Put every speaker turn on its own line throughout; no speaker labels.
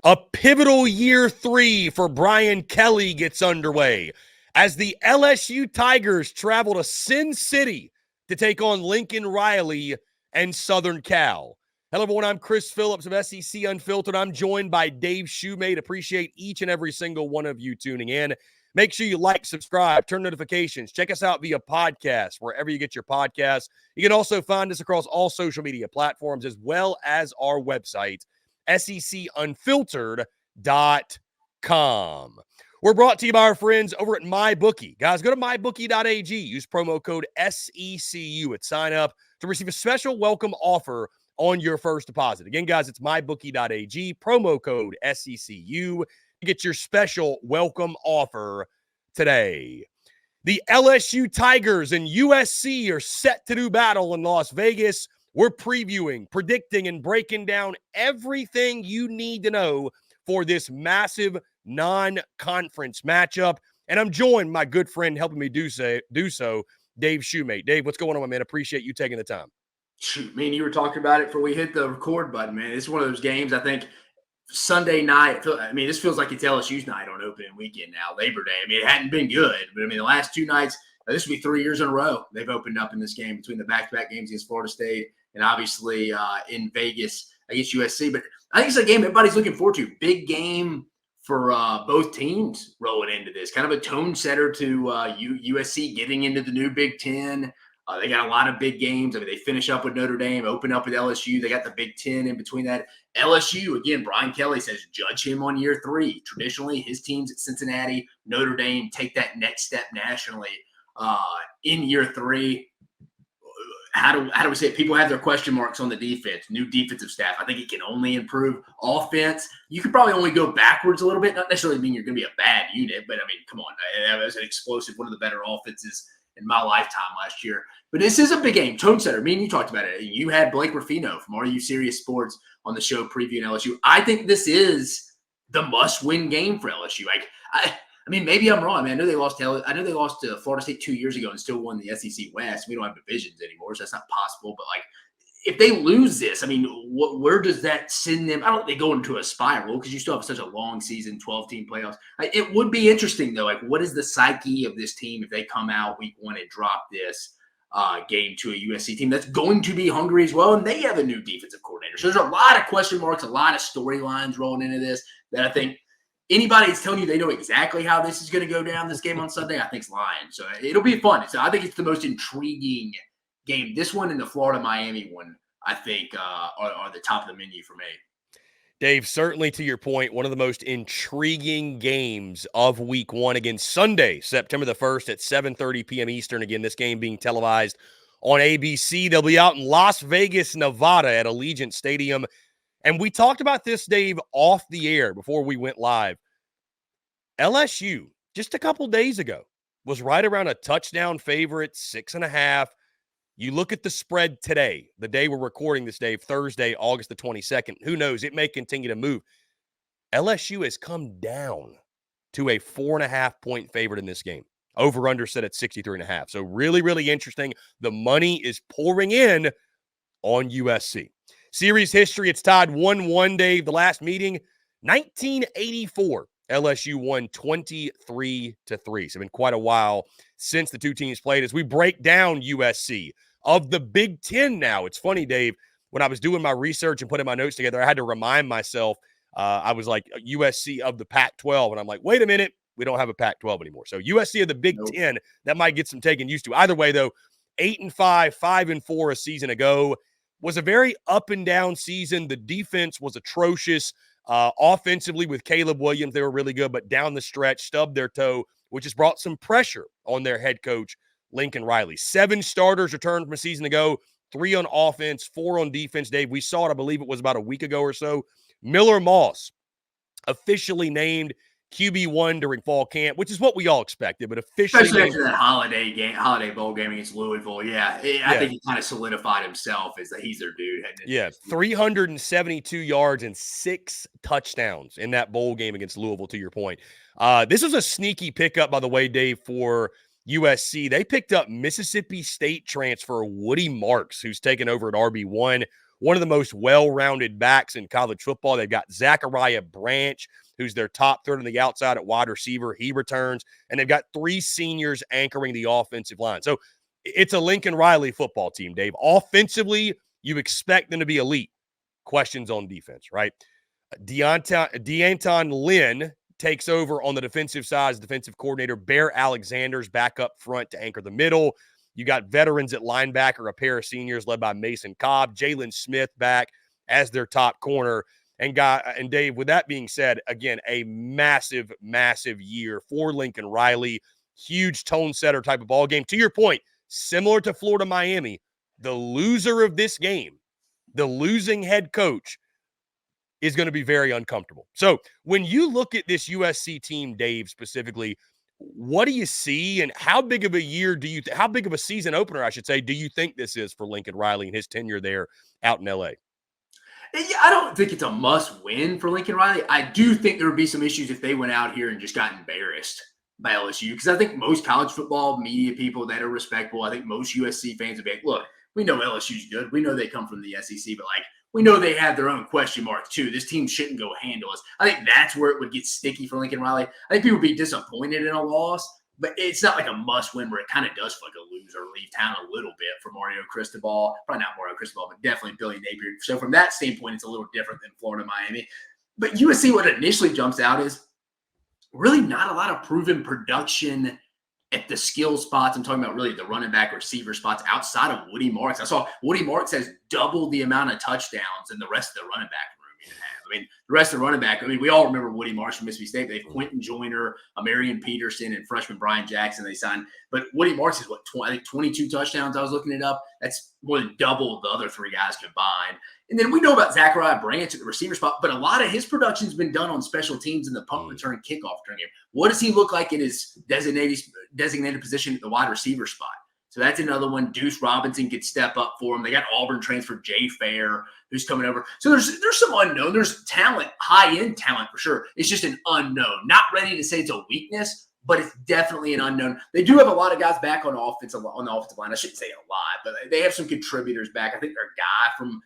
A pivotal year 3 for Brian Kelly gets underway as the LSU Tigers travel to Sin City to take on Lincoln Riley and Southern Cal. Hello, everyone. I'm Chris Phillips of SEC Unfiltered. I'm joined by Dave Shumate. Appreciate each and every single one of you tuning in. Make sure you like, subscribe, turn notifications. Check us out via podcast, wherever you get your podcasts. You can also find us across all social media platforms as well as our website, SECUnfiltered.com. We're brought to you by our friends over at MyBookie. Guys, go to mybookie.ag. Use promo code SECU at sign up to receive a special welcome offer on your first deposit. Again, guys, it's mybookie.ag, promo code SECU to get your special welcome offer today. The LSU Tigers and USC are set to do battle in Las Vegas. We're previewing, predicting, and breaking down everything you need to know for this massive non-conference matchup. And I'm joined by my good friend helping me do so, Dave Shumate. Dave, what's going on, my man? Appreciate you taking the time.
Shoot, me and you were talking about it before we hit the record button, man. It's one of those games, I think, Sunday night. I mean, this feels like it's LSU's night on opening weekend now, Labor Day. I mean, it hadn't been good, but I mean, the last two nights, this will be 3 years in a row they've opened up in this game between the back-to-back games against Florida State and obviously in Vegas against USC. But I think it's a game everybody's looking forward to. Big game for both teams rolling into this. Kind of a tone setter to USC getting into the new Big Ten. They got a lot of big games. I mean, they finish up with Notre Dame, open up with LSU. They got the Big Ten in between that. LSU, again, Brian Kelly says judge him on year 3. Traditionally, his teams at Cincinnati, Notre Dame take that next step nationally in year 3. How do we say it? People have their question marks on the defense, new defensive staff. I think it can only improve offense. You could probably only go backwards a little bit. Not necessarily mean you're going to be a bad unit, but I mean, come on. That was an explosive, one of the better offenses in my lifetime last year. But this is a big game. Tone setter. Me and you talked about it. You had Blake Ruffino from Are You Serious Sports on the show previewing LSU. I think this is the must-win game for LSU. I mean, maybe I'm wrong. I mean, I know they lost to Florida State 2 years ago and still won the SEC West. We don't have divisions anymore, so that's not possible. But like, if they lose this, I mean, where does that send them? I don't think they go into a spiral because you still have such a long season, 12-team playoffs. It would be interesting, though. Like, what is the psyche of this team if they come out week 1 and drop this game to a USC team that's going to be hungry as well? And they have a new defensive coordinator. So there's a lot of question marks, a lot of storylines rolling into this that I think anybody that's telling you they know exactly how this is going to go down, this game on Sunday, I think is lying. So it'll be fun. So I think it's the most intriguing game. This one and the Florida-Miami one, I think, are the top of the menu for me.
Dave, certainly to your point, one of the most intriguing games of week 1 against Sunday, September the 1st at 7:30 p.m. Eastern. Again, this game being televised on ABC. They'll be out in Las Vegas, Nevada at Allegiant Stadium. And we talked about this, Dave, off the air before we went live. LSU, just a couple days ago, was right around a touchdown favorite, 6.5. You look at the spread today, the day we're recording this, Dave, Thursday, August the 22nd. Who knows? It may continue to move. LSU has come down to a 4.5-point favorite in this game. Over-under set at 63.5. So really, really interesting. The money is pouring in on USC. Series history, it's tied 1-1, Dave. The last meeting, 1984. LSU won 23-3. So it's been quite a while since the two teams played. As we break down USC of the Big Ten now, it's funny, Dave, when I was doing my research and putting my notes together, I had to remind myself, I was like USC of the Pac-12, and I'm like, wait a minute, we don't have a Pac-12 anymore. So USC of the Big Ten, that might get some taken used to. Either way, though, 8-5, 5-4 a season ago. Was a very up-and-down season. The defense was atrocious. Offensively with Caleb Williams, they were really good, but down the stretch, stubbed their toe, which has brought some pressure on their head coach, Lincoln Riley. 7 starters returned from a season ago, 3 on offense, 4 on defense. Dave, we saw it, I believe it was about a week ago or so. Miller Moss officially named QB1 during fall camp, which is what we all expected, but officially
especially after that holiday bowl game against Louisville. I think he kind of solidified himself as that he's their dude.
372 yards and 6 touchdowns in that bowl game against Louisville, to your point. This was a sneaky pickup, by the way, Dave, for USC. They picked up Mississippi State transfer Woody Marks, who's taken over at RB1. one of the most well-rounded backs in college football. They've got Zachariah Branch, who's their top third on the outside at wide receiver. He returns. And they've got 3 seniors anchoring the offensive line. So it's a Lincoln Riley football team, Dave. Offensively, you expect them to be elite. Questions on defense, right? Deanton Lynn takes over on the defensive side as defensive coordinator. Bear Alexander's back up front to anchor the middle. You got veterans at linebacker, a pair of seniors led by Mason Cobb, Jalen Smith back as their top corner. And Dave, with that being said, again, a massive, massive year for Lincoln Riley. Huge tone setter type of ball game. To your point, similar to Florida Miami, the loser of this game, the losing head coach, is going to be very uncomfortable. So when you look at this USC team, Dave, specifically, what do you see and how big of a year how big of a season opener, I should say, do you think this is for Lincoln Riley and his tenure there out in LA?
Yeah, I don't think it's a must win for Lincoln Riley. I do think there would be some issues if they went out here and just got embarrassed by LSU, because I think most college football media people that are respectable, I think most USC fans would be like, look, we know LSU's good. We know they come from the SEC, but we know they have their own question marks too. This team shouldn't go handle us. I think that's where it would get sticky for Lincoln Riley. I think people would be disappointed in a loss, but it's not like a must win where it kind of does feel like a lose or leave town a little bit for Mario Cristobal. Probably not Mario Cristobal, but definitely Billy Napier. So from that standpoint, it's a little different than Florida Miami. But USC, what initially jumps out is really not a lot of proven production at the skill spots. I'm talking about really the running back receiver spots outside of Woody Marks. I saw Woody Marks has double the amount of touchdowns than the rest of the running back room you have. I mean, the rest of the running back, we all remember Woody Marks from Mississippi State. They have Quentin Joyner, Marion Peterson, and freshman Brian Jackson they signed. But Woody Marks is I think 22 touchdowns. I was looking it up. That's more than double the other 3 guys combined. And then we know about Zachariah Branch at the receiver spot, but a lot of his production has been done on special teams in the punt return kickoff return game. What does he look like in his designated position at the wide receiver spot? So that's another one. Deuce Robinson could step up for him. They got Auburn transfer Jay Fair, who's coming over. So there's some unknown. There's talent, high-end talent for sure. It's just an unknown. Not ready to say it's a weakness, but it's definitely an unknown. They do have a lot of guys back on the offensive line. I shouldn't say a lot, but they have some contributors back. I think their guy from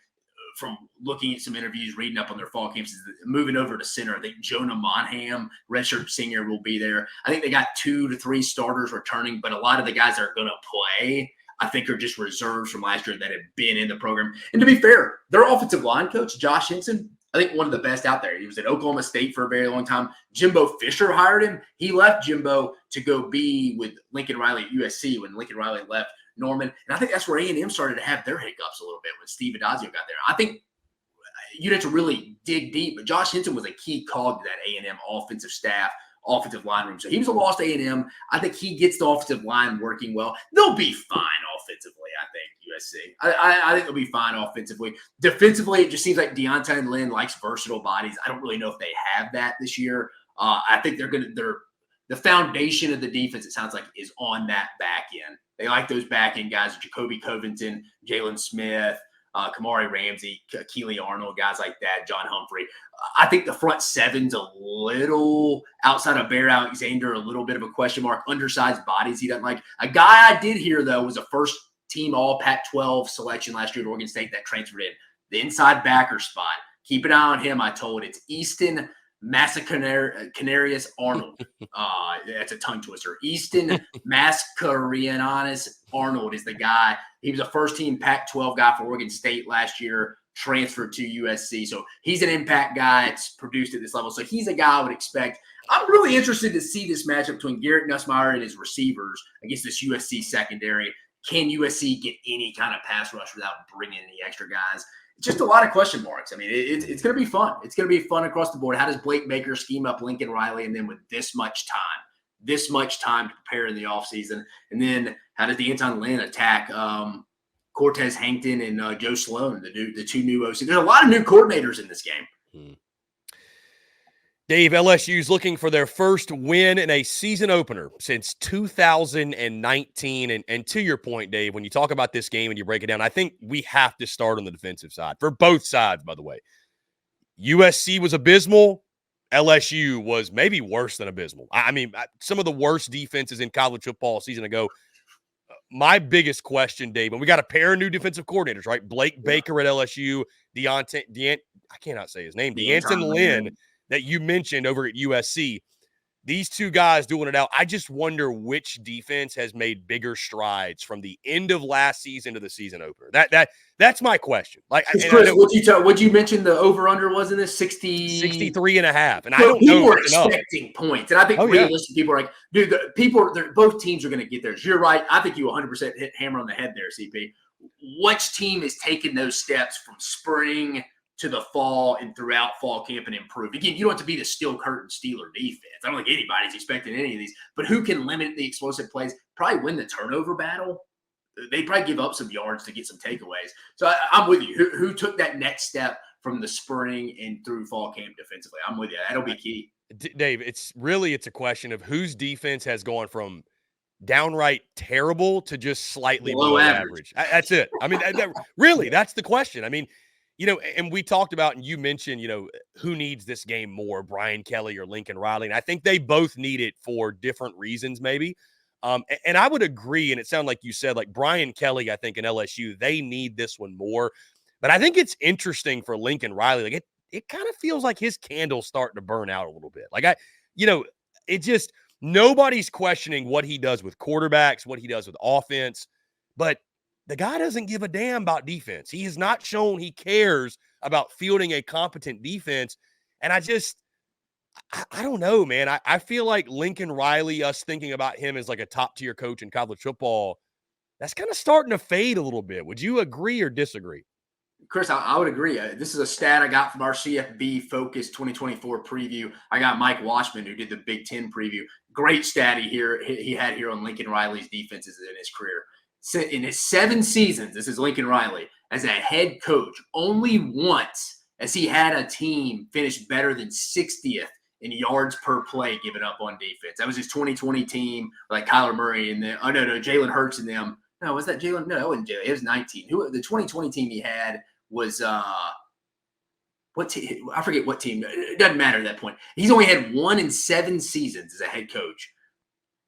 looking at some interviews, reading up on their fall camps, is moving over to center. I think Jonah Monham, redshirt senior, will be there. I think they got 2 to 3 starters returning, but a lot of the guys that are going to play, I think, are just reserves from last year that have been in the program. And to be fair, their offensive line coach, Josh Henson, I think one of the best out there. He was at Oklahoma State for a very long time. Jimbo Fisher hired him. He left Jimbo to go be with Lincoln Riley at USC when Lincoln Riley left Norman. And I think that's where A&M started to have their hiccups a little bit when Steve Adazio got there. I think you'd have to really dig deep, but Josh Henson was a key cog to that A&M offensive staff, offensive line room. So he was a loss to A&M. I think he gets the offensive line working well. They'll be fine offensively, I think, USC. I think they'll be fine offensively. Defensively, it just seems like Deanton Lynn likes versatile bodies. I don't really know if they have that this year. I think the foundation of the defense, it sounds like, is on that back end. They like those back end guys, Jacoby Covington, Jalen Smith, Kamari Ramsey, Keely Arnold, guys like that, John Humphrey. I think the front seven's a little outside of Bear Alexander, a little bit of a question mark. Undersized bodies he doesn't like. A guy I did hear, though, was a first-team All-Pac-12 selection last year at Oregon State that transferred in. The inside backer spot. Keep an eye on him, I told. It's Easton Mascarenhas Arnold. That's a tongue twister. Easton Mascarenhas Arnold is the guy. He was a first-team Pac-12 guy for Oregon State last year, transferred to USC. So he's an impact guy. It's produced at this level. So he's a guy I would expect. I'm really interested to see this matchup between Garrett Nussmeier and his receivers against this USC secondary. Can USC get any kind of pass rush without bringing any extra guys? Just a lot of question marks. I mean, it's going to be fun. It's going to be fun across the board. How does Blake Baker scheme up Lincoln Riley, and then with this much time to prepare in the offseason? And then how does Deanton Lynn attack Cortez Hankton and Joe Sloan, the 2 new OC? There's a lot of new coordinators in this game.
Dave, LSU's looking for their first win in a season opener since 2019. And to your point, Dave, when you talk about this game and you break it down, I think we have to start on the defensive side for both sides, by the way. USC was abysmal. LSU was maybe worse than abysmal. I mean, some of the worst defenses in college football a season ago my biggest question, Dave, and we got a pair of new defensive coordinators, right? Blake Baker at LSU, I cannot say his name, D'Anton Lynn, that you mentioned over at USC. These two guys doing it out. I just wonder which defense has made bigger strides from the end of last season to the season opener. That's my question. Like,
Chris, what'd you mention the over-under was in this?
63 and a half. And
so
I don't
people
know.
People are expecting points. And I think realistic people are like, dude, both teams are going to get theirs. You're right. I think you 100% hit hammer on the head there, CP. Which team is taking those steps from spring to the fall and throughout fall camp and improve? Again, you don't have to be the steel curtain Steeler defense. I don't think anybody's expecting any of these, but who can limit the explosive plays, probably win the turnover battle. They probably give up some yards to get some takeaways. So I'm with you. Who took that next step from the spring and through fall camp defensively? I'm with you. That'll be key.
Dave, it's a question of whose defense has gone from downright terrible to just slightly below average. That's it. I mean, really, that's the question. I mean, and we talked about, and you mentioned, who needs this game more, Brian Kelly or Lincoln Riley. And I think they both need it for different reasons, maybe. And I would agree. And it sounded like you said, like Brian Kelly, I think in LSU, they need this one more. But I think it's interesting for Lincoln Riley. Like it kind of feels like his candle's starting to burn out a little bit. Like it just, nobody's questioning what he does with quarterbacks, what he does with offense, but the guy doesn't give a damn about defense. He has not shown he cares about fielding a competent defense. And I don't know, man. I feel like Lincoln Riley, us thinking about him as like a top-tier coach in college football, that's kind of starting to fade a little bit. Would you agree or disagree?
Chris, I would agree. This is a stat I got from our CFB Focus 2024 preview. I got Mike Washman, who did the Big Ten preview. Great stat he had here on Lincoln Riley's defenses in his career. In his 7 seasons, this is Lincoln Riley, as a head coach, only once has he had a team finish better than 60th in yards per play given up on defense. That was his 2020 team, like Kyler Murray and them. Oh, no, Jalen Hurts and them. No, was that Jalen? No, it wasn't Jalen. It was 19. The 2020 team he had was what team? I forget what team. It doesn't matter at that point. He's only had 1 in 7 seasons as a head coach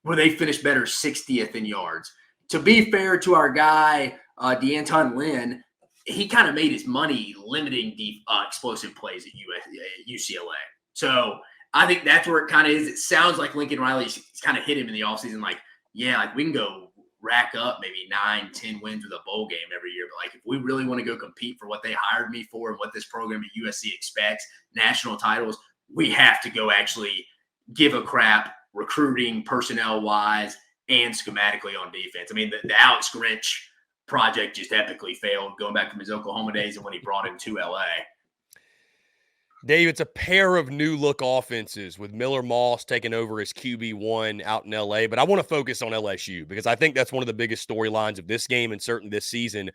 where they finished better 60th in yards. To be fair to our guy, D'Anton Lynn, he kind of made his money limiting the explosive plays at UCLA. So I think that's where it kind of is. It sounds like Lincoln Riley's kind of hit him in the offseason. Like, yeah, like we can go rack up maybe 9-10 wins with a bowl game every year. But like, if we really want to go compete for what they hired me for and what this program at USC expects, national titles, we have to go actually give a crap recruiting, personnel-wise, and schematically on defense. I mean, the Alex Grinch project just epically failed, going back from his Oklahoma days and when he brought him to LA.
Dave, it's a pair of new-look offenses with Miller Moss taking over as QB1 out in LA, but I want to focus on LSU because I think that's one of the biggest storylines of this game and certainly this season.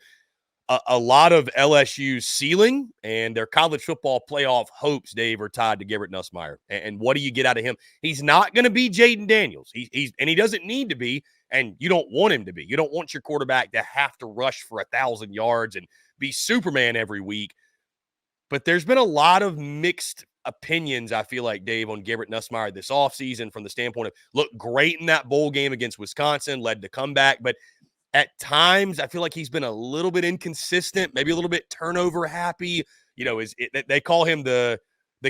A lot of LSU's ceiling and their college football playoff hopes, Dave, are tied to Garrett Nussmeier. And what do you get out of him? He's not going to be Jaden Daniels. And he doesn't need to be, and you don't want him to be. You don't want your quarterback to have to rush for 1,000 yards and be Superman every week. But there's been a lot of mixed opinions, I feel like, Dave, on Garrett Nussmeier this offseason from the standpoint of looked great in that bowl game against Wisconsin, led to comeback, but at times, I feel like he's been a little bit inconsistent, maybe a little bit turnover happy. They call him the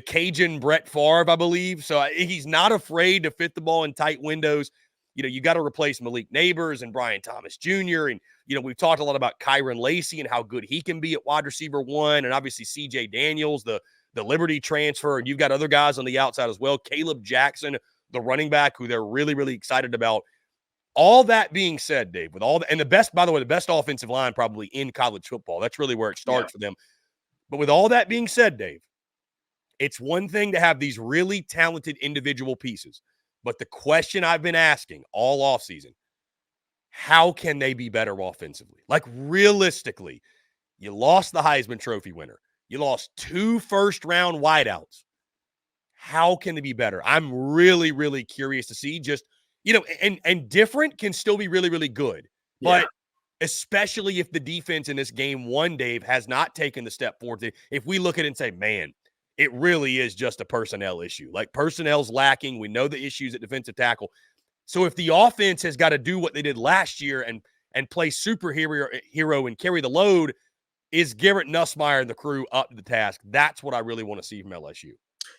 Cajun Brett Favre, I believe. So he's not afraid to fit the ball in tight windows. You got to replace Malik Neighbors and Brian Thomas Jr. And, we've talked a lot about Kyron Lacey and how good he can be at wide receiver 1. And obviously CJ Daniels, the Liberty transfer. And you've got other guys on the outside as well. Caleb Jackson, the running back, who they're really, really excited about. All that being said, Dave, and the best offensive line probably in college football. That's really where it starts for them. But with all that being said, Dave, it's one thing to have these really talented individual pieces. But the question I've been asking all offseason, how can they be better offensively? Like realistically, you lost the Heisman Trophy winner. You lost 2 first-round wideouts. How can they be better? I'm really, really curious to see just – and different can still be really, really good. But especially if the defense in this game 1, Dave, has not taken the step forward. If we look at it and say, man, it really is just a personnel issue. Like personnel's lacking. We know the issues at defensive tackle. So if the offense has got to do what they did last year and and play superhero and carry the load, is Garrett Nussmeier and the crew up to the task? That's what I really want to see from LSU.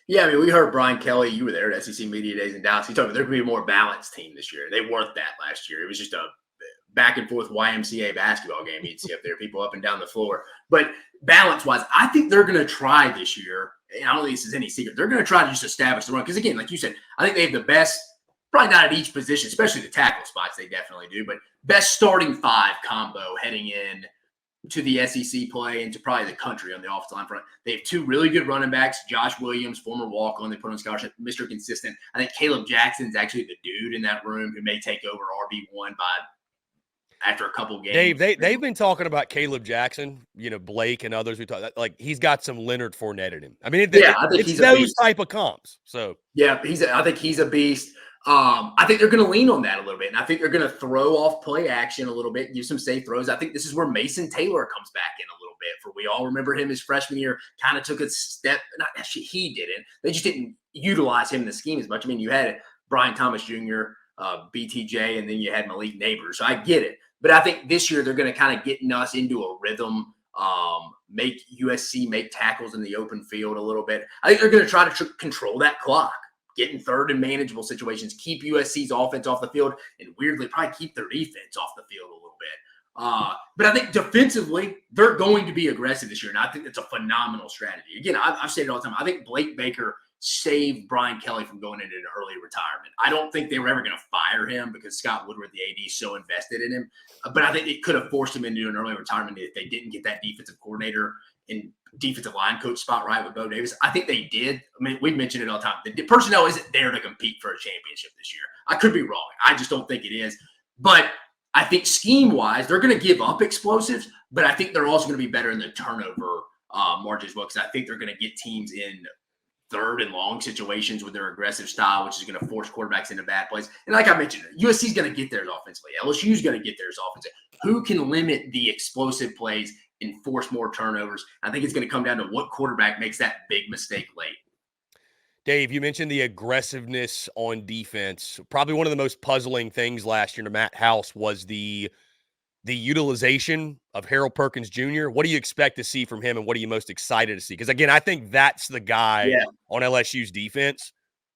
Yeah, I mean, we heard Brian Kelly. You were there at SEC Media Days in Dallas. He talked about they're going to be a more balanced team this year. They weren't that last year. It was just a back and forth YMCA basketball game. You'd see up there, people up and down the floor. But balance-wise, I think they're going to try this year. And I don't think this is any secret. They're going to try to just establish the run. Because, again, like you said, I think they have the best, probably not at each position, especially the tackle spots, they definitely do, but best starting five combo heading in to the SEC play and to probably the country on the offensive line front. They have two really good running backs, Josh Williams, former walk-on, they put on scholarship, Mr. Consistent. I think Caleb Jackson's actually the dude in that room who may take over RB1 after a couple games.
Dave, they've been talking about Caleb Jackson, Blake and others. We talk like he's got some Leonard Fournette in him. I mean,
I think
it's those type of comps. So
yeah, I think he's a beast. I think they're going to lean on that a little bit, and I think they're going to throw off play action a little bit, use some safe throws. I think this is where Mason Taylor comes back in a little bit. For we all remember him his freshman year, kind of took a step. Not actually, he didn't. They just didn't utilize him in the scheme as much. I mean, you had Brian Thomas Jr., BTJ, and then you had Malik Neighbors. So I get it. But I think this year they're going to kind of get us into a rhythm, make USC make tackles in the open field a little bit. I think they're going to try to control that clock, get in third and manageable situations, keep USC's offense off the field, and weirdly probably keep their defense off the field a little bit. But I think defensively, they're going to be aggressive this year, and I think that's a phenomenal strategy. Again, I've said it all the time. I think Blake Baker saved Brian Kelly from going into an early retirement. I don't think they were ever going to fire him because Scott Woodward, the AD, is so invested in him. But I think it could have forced him into an early retirement if they didn't get that defensive coordinator and defensive line coach spot right with Bo Davis. I think they did. I mean, we've mentioned it all the time. The personnel isn't there to compete for a championship this year. I could be wrong. I just don't think it is. But I think scheme-wise, they're going to give up explosives, but I think they're also going to be better in the turnover margin as well, because I think they're going to get teams in third and long situations with their aggressive style, which is going to force quarterbacks into bad plays. And like I mentioned, USC is going to get theirs offensively. LSU is going to get theirs offensively. Who can limit the explosive plays and force more turnovers? I think it's going to come down to what quarterback makes that big mistake late.
Dave, you mentioned the aggressiveness on defense. Probably one of the most puzzling things last year to Matt House was the utilization of Harold Perkins Jr. What do you expect to see from him, and what are you most excited to see? Because, again, I think that's the guy on LSU's defense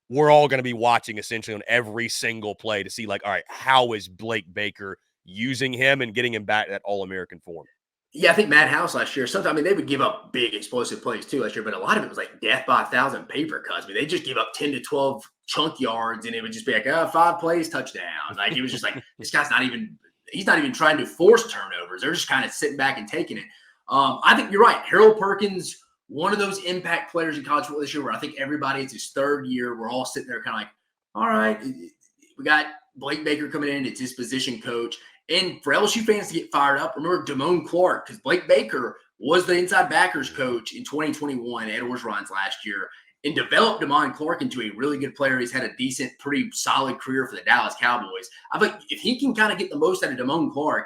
we're all going to be watching essentially on every single play to see, like, all right, how is Blake Baker using him and getting him back to that All-American form?
Yeah, I think Matt House last year, sometimes, I mean, they would give up big explosive plays too last year, but a lot of it was like death by 1,000 paper cuts. I mean, they just give up 10 to 12 chunk yards, and it would just be like, 5 plays, touchdown. Like, it was just like, this guy's he's not even trying to force turnovers. They're just kind of sitting back and taking it. I think you're right. Harold Perkins, one of those impact players in college football this year where I think everybody, it's his third year. We're all sitting there kind of like, all right, we got Blake Baker coming in. It's his position coach. And for LSU fans to get fired up, remember Damone Clark, because Blake Baker was the inside backers coach in 2021 at Orgeron's last year and developed Damone Clark into a really good player. He's had a decent, pretty solid career for the Dallas Cowboys. I think if he can kind of get the most out of Damone Clark,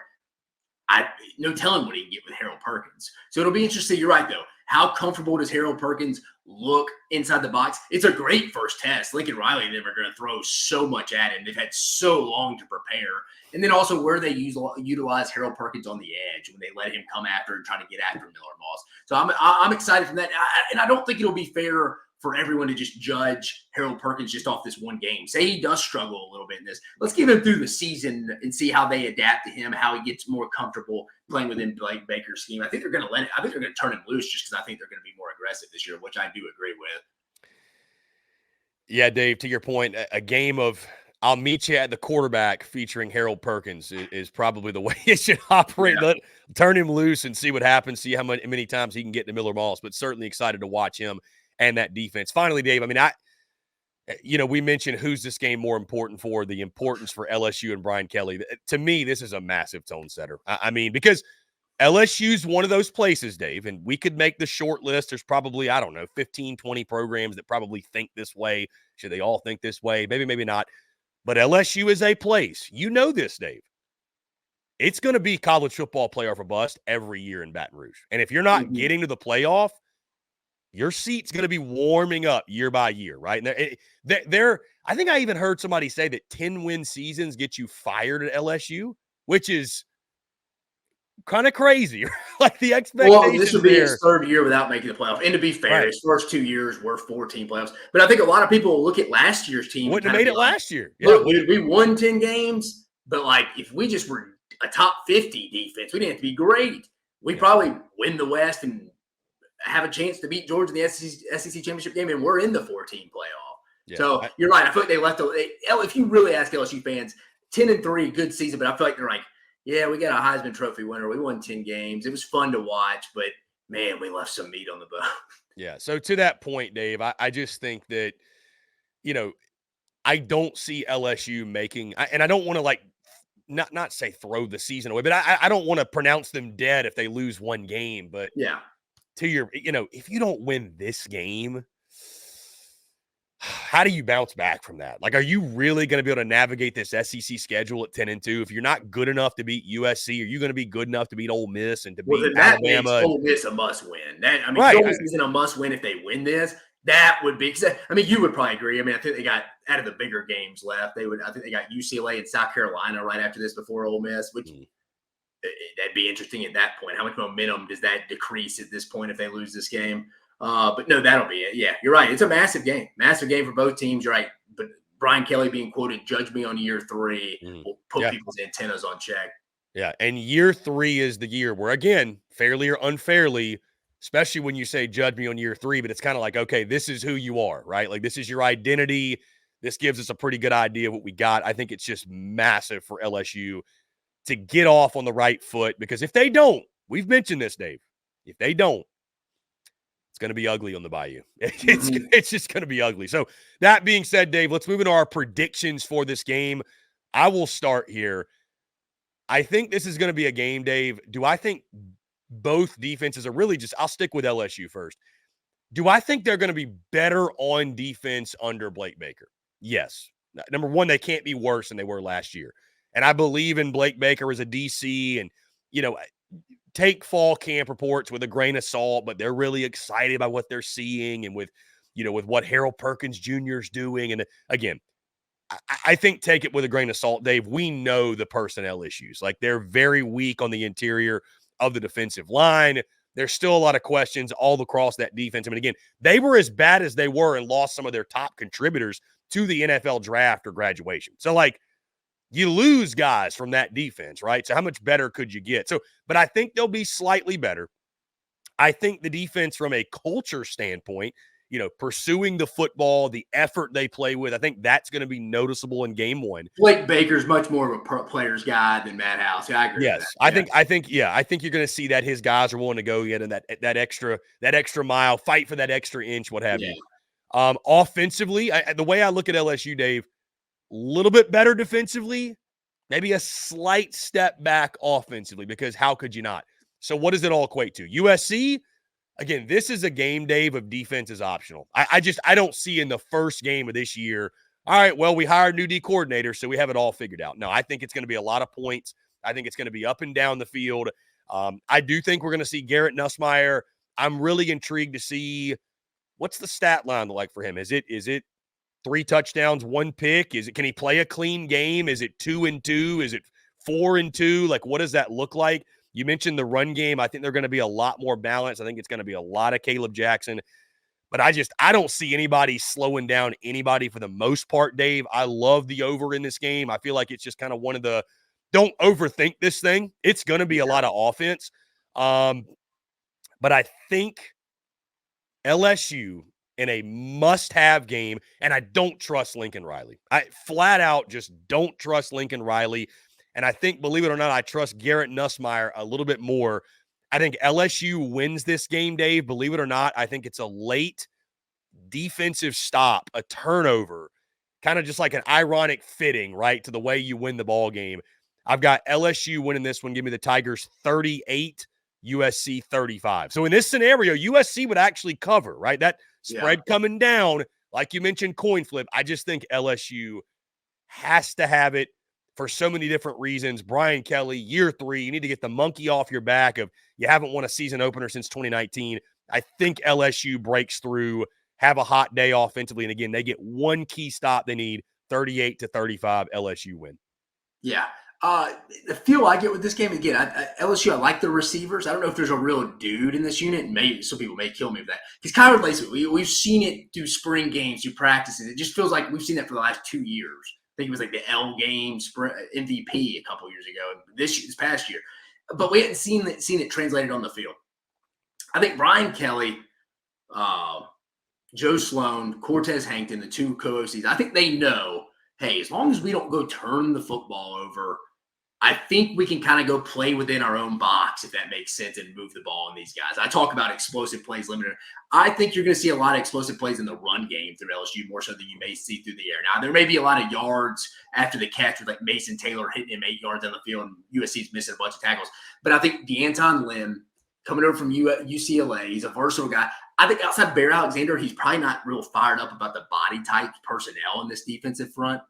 no telling what he can get with Harold Perkins. So it'll be interesting. You're right, though. How comfortable does Harold Perkins look inside the box? It's a great first test. Lincoln Riley, they were going to throw so much at him. They've had so long to prepare. And then also where they utilize Harold Perkins on the edge when they let him come after and try to get after Miller Moss. So I'm excited from that. And I don't think it'll be fair for everyone to just judge Harold Perkins just off this one game. Say he does struggle a little bit in this. Let's get him through the season and see how they adapt to him, how he gets more comfortable playing within Blake Baker's scheme. I think they're going to turn him loose just because I think they're going to be more aggressive this year, which I do agree with.
Yeah, Dave, to your point, a game of I'll meet you at the quarterback featuring Harold Perkins is probably the way it should operate. Yeah. Turn him loose and see what happens, see how many times he can get to Miller Moss, but certainly excited to watch him and that defense. Finally, Dave, I mean, we mentioned who's this game more important for, the importance for LSU and Brian Kelly. To me, this is a massive tone setter. I mean, because LSU's one of those places, Dave, and we could make the short list. There's probably, 15, 20 programs that probably think this way. Should they all think this way? Maybe, maybe not. But LSU is a place. You know this, Dave. It's going to be college football playoff or bust every year in Baton Rouge. And if you're not getting to the playoff, your seat's going to be warming up year by year, right? And I think I even heard somebody say that 10-win seasons get you fired at LSU, which is kind of crazy. Like the
Well, this
expectations
would be
there.
his third year without making the playoff. And to be fair,
Right.
his first 2 years were 14 playoffs. But I think a lot of people will look at last year's team and
Wouldn't have
kind of
made
be
it
like,
last year. Yeah.
look, dude, we won 10 games, but like if we just were a top 50 defense, we didn't have to be great. We probably win the West and have a chance to beat Georgia in the SEC championship game, and we're in the 14 playoff.
Yeah.
So you're right. I feel like they left. If you really ask LSU fans, 10-3, good season, but I feel like they're like, yeah, we got a Heisman Trophy winner. We won 10 games. It was fun to watch, but man, we left some meat on the bone.
Yeah. So to that point, Dave, I just think that, I don't see LSU making, and I don't want to like not say throw the season away, but I don't want to pronounce them dead if they lose one game. But
Yeah.
to your, if you don't win this game, how do you bounce back from that? Like, are you really going to be able to navigate this SEC schedule at 10-2? If you're not good enough to beat USC, are you going to be good enough to beat Ole Miss and to beat
Then that
Alabama?
makes Ole Miss a must win.
Right.
Ole Miss isn't a must win if they win this. That would be, you would probably agree. I think they got out of the bigger games left. I think they got UCLA and South Carolina right after this before Ole Miss, which that'd be interesting at that point. How much momentum does that decrease at this point if they lose this game? But no, that'll be it. Yeah, you're right. It's a massive game for both teams. You're right. But Brian Kelly being quoted, "Judge me on year 3," will put people's antennas on check.
Yeah, and year 3 is the year where, again, fairly or unfairly, especially when you say judge me on year 3, but it's kind of like, okay, this is who you are, right? Like, this is your identity. This gives us a pretty good idea of what we got. I think it's just massive for LSU to get off on the right foot, because if they don't, we've mentioned this, Dave, if they don't, it's going to be ugly on the Bayou. It's just going to be ugly. So that being said, Dave, let's move into our predictions for this game. I will start here. I think this is going to be a game, Dave. Do I think both defenses are really I'll stick with LSU first. Do I think they're going to be better on defense under Blake Baker? Yes. Number one, they can't be worse than they were last year. And I believe in Blake Baker as a DC, and, take fall camp reports with a grain of salt, but they're really excited about what they're seeing and with what Harold Perkins Jr. is doing. And again, I think take it with a grain of salt, Dave. We know the personnel issues. Like, they're very weak on the interior of the defensive line. There's still a lot of questions all across that defense. Again, they were as bad as they were and lost some of their top contributors to the NFL draft or graduation. So, you lose guys from that defense, right? So how much better could you get? But I think they'll be slightly better. I think the defense from a culture standpoint, pursuing the football, the effort they play with, I think that's going to be noticeable in game 1.
Blake Baker's much more of a player's guy than Matt House. Yeah, I agree.
Yes,
with that.
I think you're going to see that his guys are willing to go get in that extra mile, fight for that extra inch, what have you. Offensively, the way I look at LSU, Dave, a little bit better defensively, maybe a slight step back offensively, because how could you not? So what does it all equate to? USC, again, this is a game, Dave, of defense is optional. I don't see in the first game of this year, all right, well, we hired a new D coordinator, so we have it all figured out. No, I think it's going to be a lot of points. I think it's going to be up and down the field. I do think we're going to see Garrett Nussmeier. I'm really intrigued to see what's the stat line like for him. Is it 3 touchdowns, 1 pick? Can he play a clean game? Is it 2-2? Is it 4-2? Like, what does that look like? You mentioned the run game. I think they're going to be a lot more balanced. I think it's going to be a lot of Caleb Jackson. But I don't see anybody slowing down anybody for the most part, Dave. I love the over in this game. I feel like it's just kind of one of the, don't overthink this thing. It's going to be a lot of offense. But I think LSU in a must-have game, and I don't trust Lincoln Riley. I flat out just don't trust Lincoln Riley. And I think, believe it or not, I trust Garrett Nussmeier a little bit more. I think LSU wins this game, Dave. Believe it or not, I think it's a late defensive stop, a turnover, kind of just like an ironic fitting, right, to the way you win the ball game. I've got LSU winning this one. Give me the Tigers 38, USC 35. So in this scenario, USC would actually cover, right? That spread coming down, like you mentioned, coin flip. I just think LSU has to have it for so many different reasons. Brian Kelly, year 3, you need to get the monkey off your back of you haven't won a season opener since 2019. I think LSU breaks through, have a hot day offensively, and again, they get one key stop they need, 38-35 LSU win.
Yeah, The feel I get with this game, again, LSU, I like the receivers. I don't know if there's a real dude in this unit, and maybe some people may kill me for that. Because Kyler Lacey, we've seen it through spring games, through practices. It just feels like we've seen that for the last 2 years. I think it was like the L game MVP a couple years ago, this past year. But we hadn't seen it translated on the field. I think Brian Kelly, Joe Sloan, Cortez Hankton, the two co-OCs, I think they know, hey, as long as we don't go turn the football over, I think we can kind of go play within our own box, if that makes sense, and move the ball on these guys. I talk about explosive plays limited. I think you're going to see a lot of explosive plays in the run game through LSU, more so than you may see through the air. Now, there may be a lot of yards after the catch with like Mason Taylor hitting him 8 yards on the field, and USC's missing a bunch of tackles. But I think DeAnton Lim, coming over from UCLA, he's a versatile guy. I think outside Bear Alexander, he's probably not real fired up about the body type personnel in this defensive front.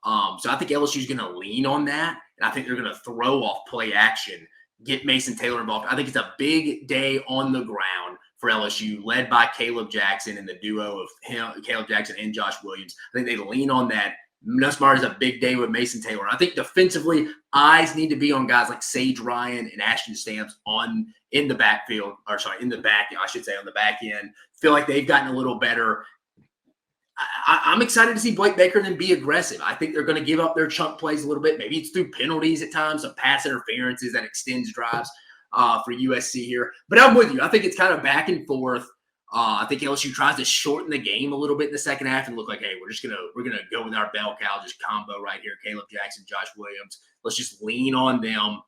So I think LSU is going to lean on that, and I think they're going to throw off play action, get Mason Taylor involved. I think it's a big day on the ground for LSU, led by Caleb Jackson and the duo of Caleb Jackson and Josh Williams. I think they lean on that. Nussmeier is a big day with Mason Taylor. I think defensively, eyes need to be on guys like Sage Ryan and Ashton Stamps in the backfield, or sorry, in the back, I should say, on the back end. Feel like they've gotten a little better. I'm excited to see Blake Baker and then be aggressive. I think they're going to give up their chunk plays a little bit. Maybe it's through penalties at times, some pass interferences that extends drives for USC here. But I'm with you. I think it's kind of back and forth. I think LSU tries to shorten the game a little bit in the second half and look like, hey, we're gonna go with our bell cow, just combo right here. Caleb Jackson, Josh Williams. Let's just lean on them.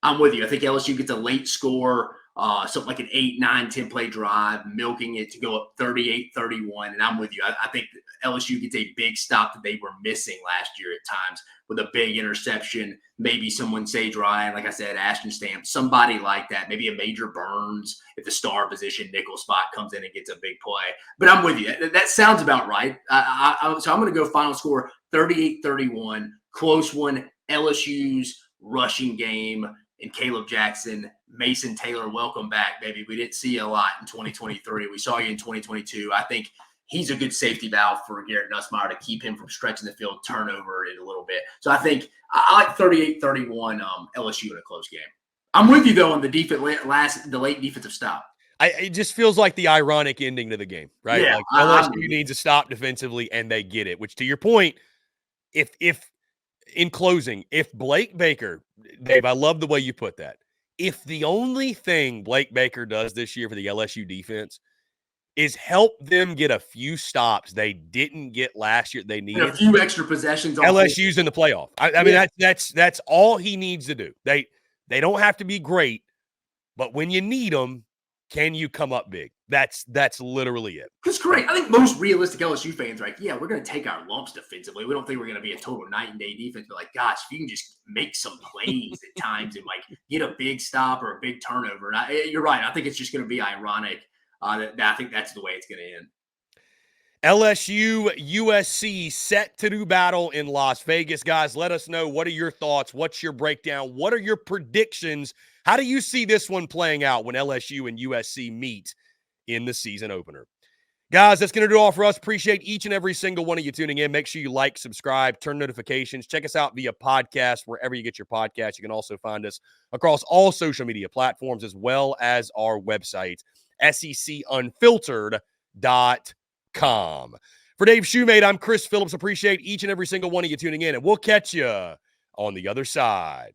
I'm with you. I think LSU gets a late score, something like an 8, 9, 10 play drive, milking it to go up 38-31. And I'm with you. I think LSU gets a big stop that they were missing last year at times with a big interception. Maybe someone, Sage Ryan, like I said, Ashton Stamp, somebody like that. Maybe a Major Burns if the star position nickel spot comes in and gets a big play. But I'm with you. That sounds about right. So I'm going to go final score 38-31, close one. LSU's rushing game. And Caleb Jackson, Mason Taylor, welcome back, baby. We didn't see you a lot in 2023. We saw you in 2022. I think he's a good safety valve for Garrett Nussmeier to keep him from stretching the field, turnover it a little bit. So I think I like 38-31 LSU in a close game. I'm with you, though, on the late defensive stop.
It just feels like the ironic ending to the game, right?
Yeah,
like LSU needs a stop defensively, and they get it, which, to your point, if in closing, if Blake Baker, Dave, I love the way you put that. If the only thing Blake Baker does this year for the LSU defense is help them get a few stops they didn't get last year, they needed
a few extra possessions.
LSU's in the playoff. I mean, that's all he needs to do. They don't have to be great, but when you need them, can you come up big? That's literally it.
That's great. I think most realistic LSU fans are like, yeah, we're going to take our lumps defensively. We don't think we're going to be a total night and day defense. But like, gosh, if you can just make some plays at times and like get a big stop or a big turnover. And you're right. I think it's just going to be ironic. I think that's the way it's going to end.
LSU, USC set to do battle in Las Vegas. Guys, let us know. What are your thoughts? What's your breakdown? What are your predictions? How do you see this one playing out when LSU and USC meet in the season opener? Guys, that's going to do all for us. Appreciate each and every single one of you tuning in. Make sure you like, subscribe, turn notifications. Check us out via podcast, wherever you get your podcasts. You can also find us across all social media platforms, as well as our website, SECUnfiltered.com. For Dave Shumate, I'm Chris Phillips. Appreciate each and every single one of you tuning in, and we'll catch you on the other side.